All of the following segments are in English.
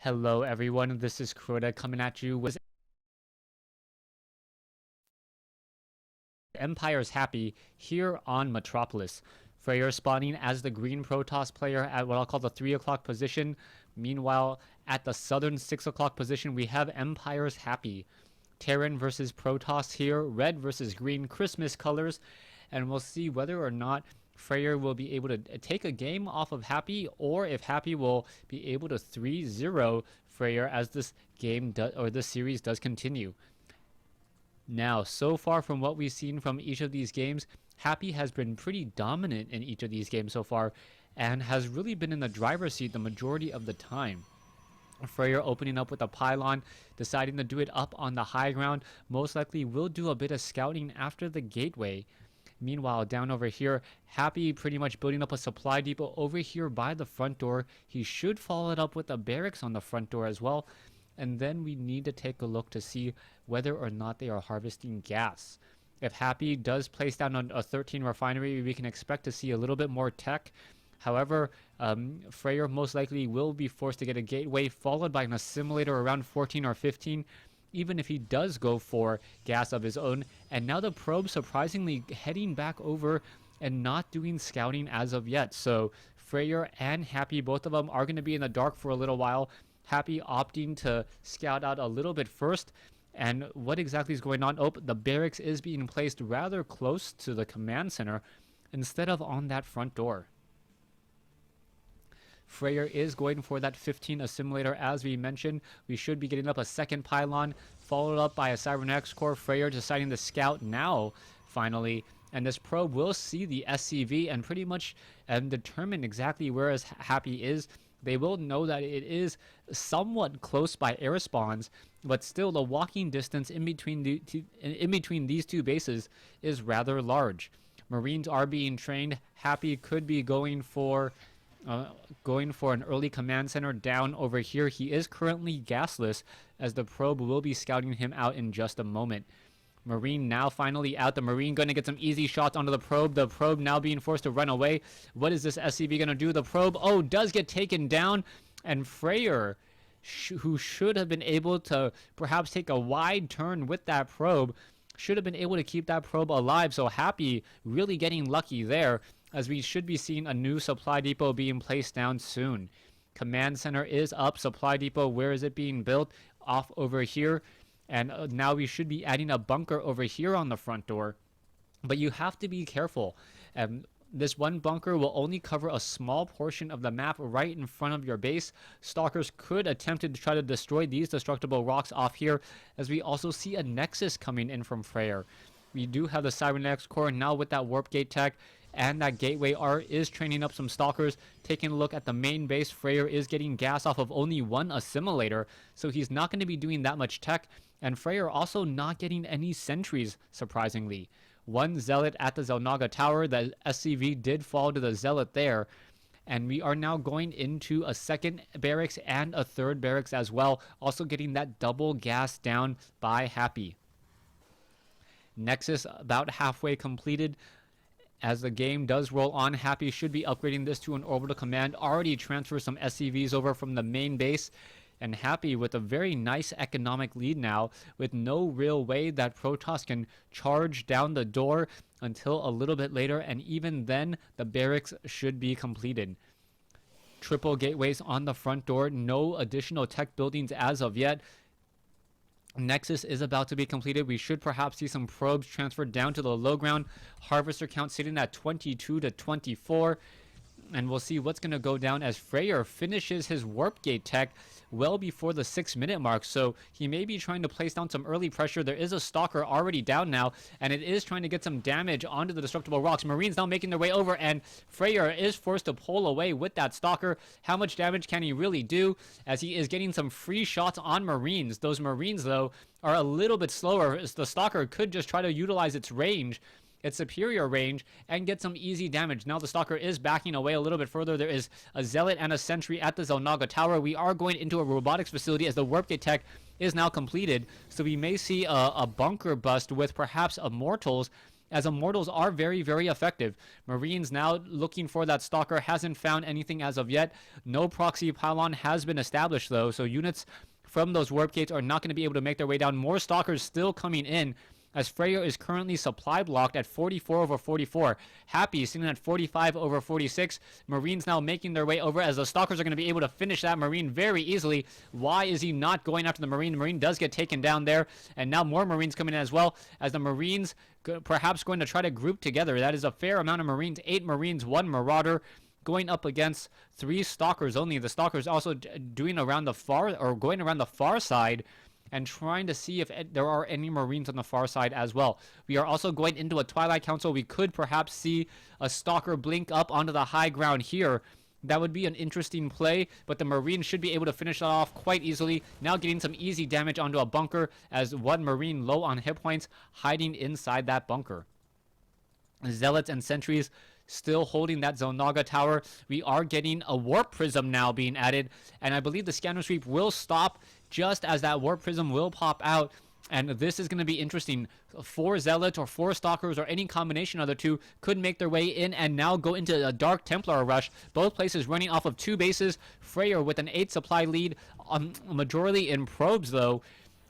Hello everyone, this is Crota coming at you with Empire's Happy here on Metropolis. Fraer spawning as the green Protoss player at what I'll call the 3 o'clock position. Meanwhile, at the southern 6 o'clock position, we have Empire's Happy. Terran versus Protoss here, red versus green, Christmas colors, and we'll see whether or not Fraer will be able to take a game off of Happy, or if Happy will be able to 3-0 Fraer as this game this series does continue. Now, so far from what we've seen from each of these games, Happy has been pretty dominant in each of these games so far, and has really been in the driver's seat the majority of the time. Fraer opening up with a pylon, deciding to do it up on the high ground, most likely will do a bit of scouting after the gateway. Meanwhile, down over here, Happy pretty much building up a supply depot over here by the front door. He should follow it up with a barracks on the front door as well. And then we need to take a look to see whether or not they are harvesting gas. If Happy does place down a 13 refinery, we can expect to see a little bit more tech. However, Fraer most likely will be forced to get a gateway followed by an assimilator around 14 or 15. Even if he does go for gas of his own. And now the probe surprisingly heading back over and not doing scouting as of yet. So Fraer and Happy, both of them are going to be in the dark for a little while. Happy opting to scout out a little bit first. And what exactly is going on? Oh, the barracks is being placed rather close to the command center instead of on that front door. Fraer is going for that 15 assimilator as we mentioned. We should be getting up a second pylon, followed up by a Cybernetics core. Fraer deciding to scout now, finally. And this probe will see the SCV and pretty much determine exactly where his Happy is. They will know that it is somewhat close by air spawns, but still the walking distance in between these two bases is rather large. Marines are being trained. Happy could be going for an early command center down over here. He is currently gasless, as the probe will be scouting him out in just a moment. Marine now finally out. The Marine going to get some easy shots onto the probe. The probe now being forced to run away. What is this SCV going to do? The probe, does get taken down. And Fraer, who should have been able to perhaps take a wide turn with that probe, should have been able to keep that probe alive. So Happy really getting lucky there, as we should be seeing a new supply depot being placed down soon. Command center is up. Supply depot, where is it being built? Off over here. And now we should be adding a bunker over here on the front door. But you have to be careful. This one bunker will only cover a small portion of the map right in front of your base. Stalkers could attempt to try to destroy these destructible rocks off here, as we also see a Nexus coming in from Fraer. We do have the Cybernetics core now with that warp gate tech, and that gateway R is training up some stalkers. Taking a look at the main base, Fraer is getting gas off of only one assimilator, so he's not going to be doing that much tech. And Fraer also not getting any sentries, surprisingly. One Zealot at the Zelnaga Tower. The SCV did fall to the Zealot there. And we are now going into a second barracks and a third barracks as well. Also getting that double gas down by Happy. Nexus about halfway completed. As the game does roll on, Happy should be upgrading this to an orbital command. Already transfer some SCVs over from the main base. And Happy with a very nice economic lead now, with no real way that Protoss can charge down the door until a little bit later, and even then the barracks should be completed. Triple gateways on the front door, no additional tech buildings as of yet. Nexus is about to be completed. We should perhaps see some probes transferred down to the low ground. Harvester count sitting at 22 to 24. And we'll see what's going to go down as Fraer finishes his warp gate tech well before the 6-minute mark. So he may be trying to place down some early pressure. There is a stalker already down now, and it is trying to get some damage onto the destructible rocks. Marines now making their way over, and Fraer is forced to pull away with that stalker. How much damage can he really do, as he is getting some free shots on Marines? Those Marines, though, are a little bit slower, as the stalker could just try to utilize its range, its superior range, and get some easy damage. Now the stalker is backing away a little bit further. There is a Zealot and a sentry at the Zelnaga Tower. We are going into a robotics facility, as the warp gate tech is now completed, so we may see a bunker bust with perhaps immortals as Immortals are very, very effective. Marines now looking for that Stalker, hasn't found anything as of yet. No proxy pylon has been established though, so units from those warp gates are not going to be able to make their way down. More Stalkers still coming in, as Fraer is currently supply blocked at 44 over 44. Happy sitting at 45 over 46. Marines now making their way over, as the Stalkers are going to be able to finish that Marine very easily. Why is he not going after the Marine? The Marine does get taken down there, and now more Marines coming in as well, as the Marines perhaps going to try to group together. That is a fair amount of Marines. 8 Marines, 1 Marauder, going up against 3 Stalkers only. The Stalkers also doing around the far, or going around the far side, and trying to see if there are any Marines on the far side as well. We are also going into a Twilight Council. We could perhaps see a Stalker blink up onto the high ground here. That would be an interesting play, but the Marines should be able to finish that off quite easily. Now getting some easy damage onto a bunker, as 1 Marine low on hit points hiding inside that bunker. Zealots and Sentries still holding that Zonaga tower. We are getting a Warp Prism now being added, and I believe the Scanner Sweep will stop just as that Warp Prism will pop out. And this is going to be interesting. 4 Zealots or 4 Stalkers or any combination of the two could make their way in and now go into a Dark Templar rush. Both places running off of 2 bases. Fraer with an 8 supply lead, majority in probes though.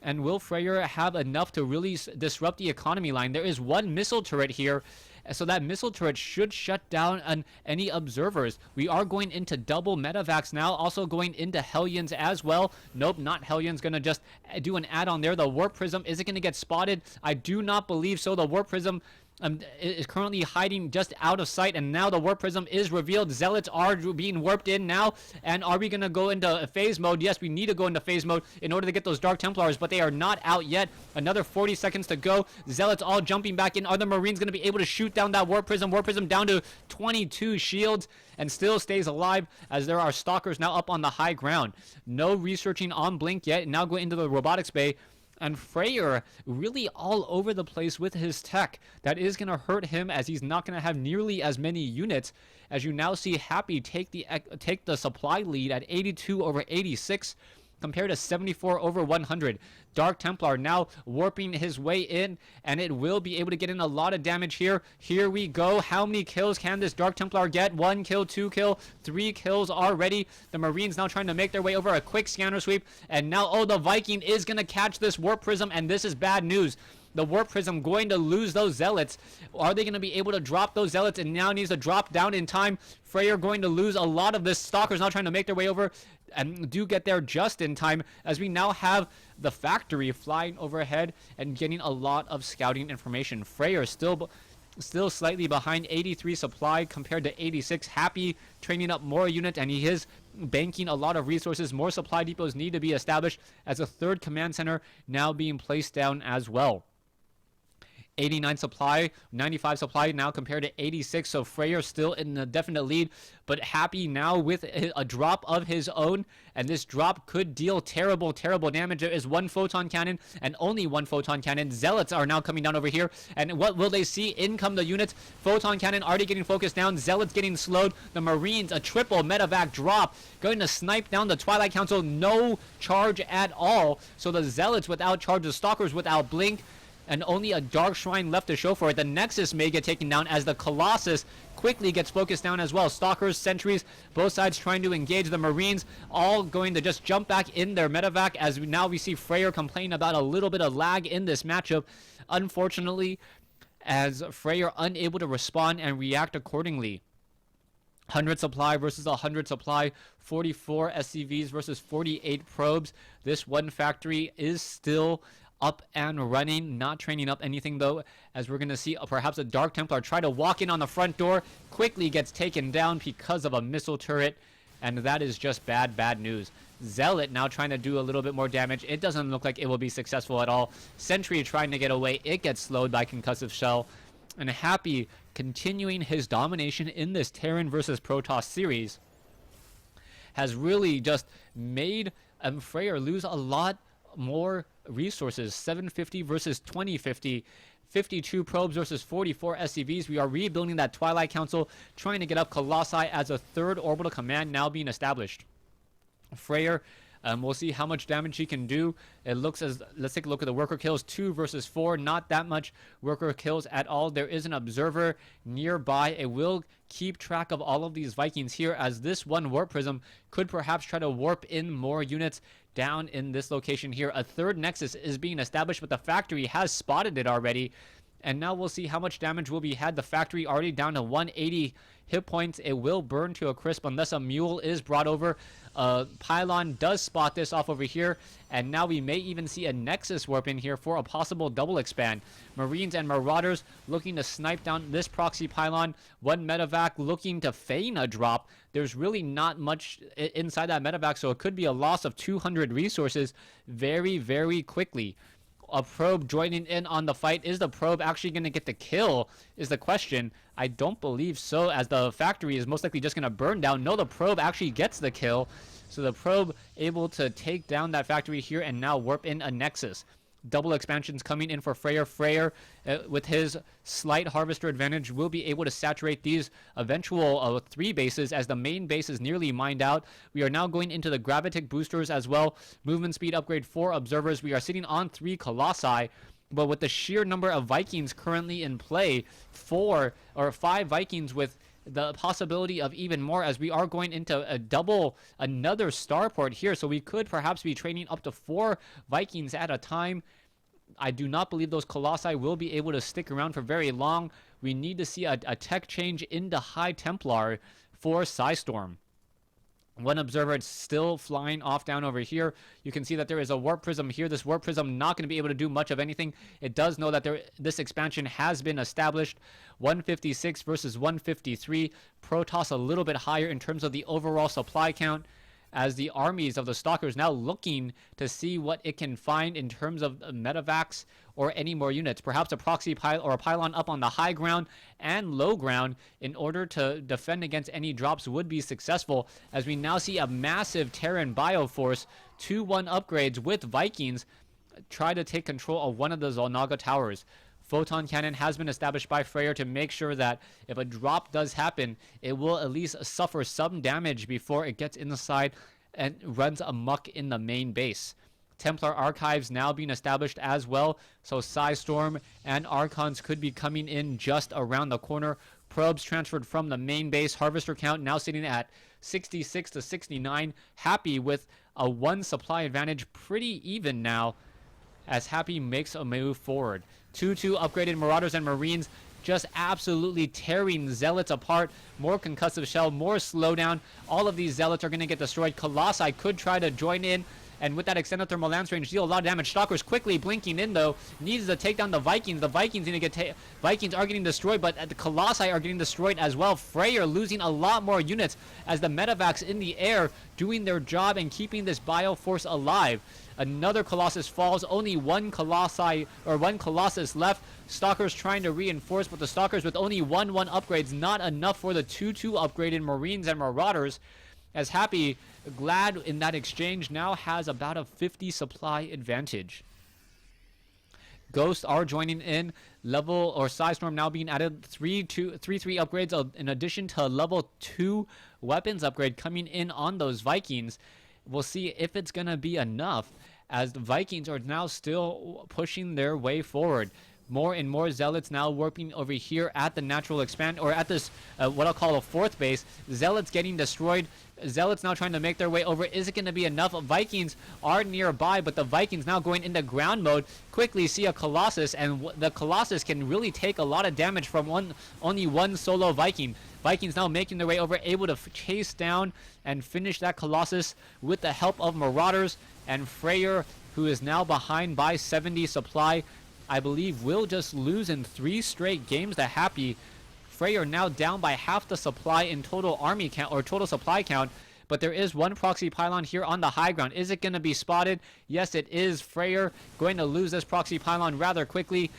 And will Fraer have enough to really disrupt the economy line? There is 1 missile turret here, so that missile turret should shut down on any observers. We are going into double Metavacs now, also going into Hellions as well. Nope, not Hellions, gonna just do an add-on there. The Warp Prism, is it gonna get spotted? I do not believe so. The Warp Prism is currently hiding just out of sight, and now the Warp Prism is revealed. Zealots are being warped in now, and are we going to go into phase mode? Yes, we need to go into phase mode in order to get those Dark Templars, but they are not out yet. Another 40 seconds to go. Zealots all jumping back in. Are the Marines going to be able to shoot down that Warp Prism? Warp Prism down to 22 shields and still stays alive, as there are Stalkers now up on the high ground. No researching on Blink yet. Now go into the robotics bay. And Fraer really all over the place with his tech. That is going to hurt him, as he's not going to have nearly as many units. As you now see Happy take the supply lead at 82 over 86. Compared to 74 over 100. Dark Templar now warping his way in, and it will be able to get in a lot of damage here. Here we go. How many kills can this Dark Templar get? 1 kill, 2 kill, 3 kills already. The Marines now trying to make their way over. A quick scanner sweep, and now, oh, the Viking is going to catch this Warp Prism, and this is bad news. The Warp Prism going to lose those Zealots. Are they going to be able to drop those Zealots? And now needs to drop down in time. Fraer going to lose a lot of this. Stalkers now trying to make their way over, and do get there just in time, as we now have the factory flying overhead and getting a lot of scouting information. Fraer still slightly behind, 83 supply compared to 86. Happy training up more units, and he is banking a lot of resources. More supply depots need to be established, as a 3rd command center now being placed down as well. 89 supply, 95 supply now compared to 86, so Fraer still in a definite lead, but Happy now with a drop of his own, and this drop could deal terrible damage. There is 1 photon cannon, and only 1 photon cannon. Zealots are now coming down over here, and what will they see? In come the units. Photon cannon already getting focused down. Zealots getting slowed. The Marines, a triple medevac drop, going to snipe down the Twilight Council. No charge at all, so the Zealots without charge, the Stalkers without blink, and only a Dark Shrine left to show for it. The Nexus may get taken down, as the Colossus quickly gets focused down as well. Stalkers, Sentries, both sides trying to engage. The Marines all going to just jump back in their medevac, as now we see Fraer complain about a little bit of lag in this matchup. Unfortunately, as Fraer unable to respond and react accordingly. 100 supply versus 100 supply, 44 SCVs versus 48 probes. This one factory is still up and running, not training up anything though, as we're going to see perhaps a Dark Templar try to walk in on the front door, quickly gets taken down because of a missile turret, and that is just bad news. Zealot now trying to do a little bit more damage. It doesn't look like it will be successful at all. Sentry trying to get away. It gets slowed by concussive shell. And Happy continuing his domination in this Terran versus Protoss series has really just made Fraer lose a lot more resources. 750 versus 2050. 52 probes versus 44 SCVs. We are rebuilding that Twilight Council, trying to get up Colossi, as a 3rd orbital command now being established. Fraer We'll see how much damage he can do. It looks as, let's take a look at the worker kills. 2 versus 4, not that much worker kills at all. There is an observer nearby. It will keep track of all of these Vikings here, as this one warp prism could perhaps try to warp in more units down in this location here. A third nexus is being established, but the factory has spotted it already. And now we'll see how much damage will be had. The factory already down to 180 hit points. It will burn to a crisp unless a mule is brought over. Pylon does spot this off over here, and now we may even see a nexus warp in here for a possible double expand. Marines and Marauders looking to snipe down this proxy pylon. One medevac looking to feign a drop. There's really not much inside that medevac, so it could be a loss of 200 resources very, very quickly. A probe joining in on the fight. Is the probe actually going to get the kill is the question. I don't believe so, as the factory is most likely just going to burn down. No, the probe actually gets the kill. So the probe able to take down that factory here and now warp in a nexus. Double expansions coming in for Fraer. Fraer, with his slight harvester advantage, will be able to saturate these eventual 3 bases, as the main base is nearly mined out. We are now going into the gravitic boosters as well. Movement speed upgrade 4 observers. We are sitting on 3 colossi. But with the sheer number of Vikings currently in play, 4 or 5 Vikings with the possibility of even more, as we are going into another starport here. So we could perhaps be training up to 4 Vikings at a time. I do not believe those colossi will be able to stick around for very long. We need to see a tech change into High Templar for Psystorm. One observer still flying off down over here. You can see that there is a warp prism here. This warp prism not going to be able to do much of anything. It does know that this expansion has been established. 156 versus 153. Protoss a little bit higher in terms of the overall supply count, as the armies of the Stalkers now looking to see what it can find in terms of medevacs or any more units. Perhaps a proxy or a pylon up on the high ground and low ground in order to defend against any drops would be successful, as we now see a massive Terran Bioforce 2-1 upgrades with Vikings try to take control of one of the Zolnaga towers. Photon cannon has been established by Fraer to make sure that if a drop does happen, it will at least suffer some damage before it gets inside and runs amok in the main base. Templar archives now being established as well, so Psystorm and Archons could be coming in just around the corner. Probes transferred from the main base. Harvester count now sitting at 66 to 69. Happy with a 1 supply advantage, pretty even now, as Happy makes a move forward. 2-2 upgraded Marauders and Marines just absolutely tearing Zealots apart. More concussive shell, more slowdown. All of these Zealots are going to get destroyed. Colossi could try to join in, and with that extended thermal lance range, deal a lot of damage. Stalkers quickly blinking in, though. Needs to take down the Vikings. The Vikings need to get Vikings are getting destroyed, but the Colossi are getting destroyed as well. Fraer losing a lot more units, as the medevacs in the air doing their job and keeping this Bioforce alive. Another Colossus falls. Only one Colossus left. Stalkers trying to reinforce, but the Stalkers with only 1-1 upgrades, not enough for the 2-2 upgraded Marines and Marauders, as Happy, glad in that exchange, now has about a 50 supply advantage. Ghosts are joining in. Level or Psystorm now being added. 3-3 upgrades in addition to a level 2 weapons upgrade coming in on those Vikings. We'll see if it's going to be enough, as the Vikings are now still pushing their way forward. More and more Zealots now warping over here at the natural expand, or at this, what I'll call a 4th base. Zealots getting destroyed. Zealots now trying to make their way over. Is it going to be enough? Vikings are nearby, but the Vikings now going into ground mode. Quickly see a Colossus, and the Colossus can really take a lot of damage from only one solo Viking. Vikings now making their way over, able to chase down and finish that Colossus with the help of Marauders, and Fraer, who is now behind by 70 supply, I believe will just lose in 3 straight games to Happy. Fraer now down by half the supply in total army count, or total supply count, but there is one proxy pylon here on the high ground. Is it going to be spotted? Yes, it is. Fraer going to lose this proxy pylon rather quickly.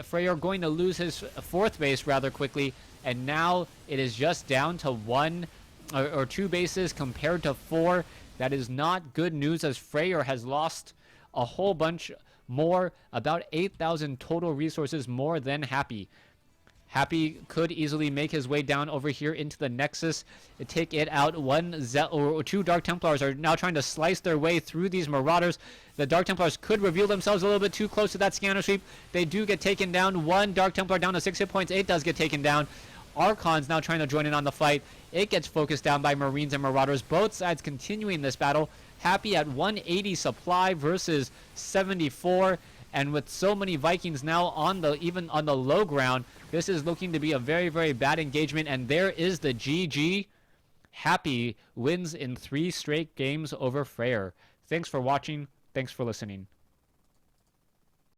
Fraer going to lose his 4th base rather quickly, and now it is just down to 1 or 2 bases compared to 4. That is not good news, as Fraer has lost a whole bunch more, about 8,000 total resources more than Happy. Happy could easily make his way down over here into the Nexus, take it out. Two Dark Templars are now trying to slice their way through these Marauders. The Dark Templars could reveal themselves a little bit too close to that scanner sweep. They do get taken down. One Dark Templar down to 6 hit points. It does get taken down. Archon's now trying to join in on the fight. It gets focused down by Marines and Marauders. Both sides continuing this battle. Happy at 180 supply versus 74. And with so many Vikings now on the even on the low ground, this is looking to be a very, very bad engagement. And there is the GG. Happy wins in 3 straight games over Fraer. Thanks for watching. Thanks for listening.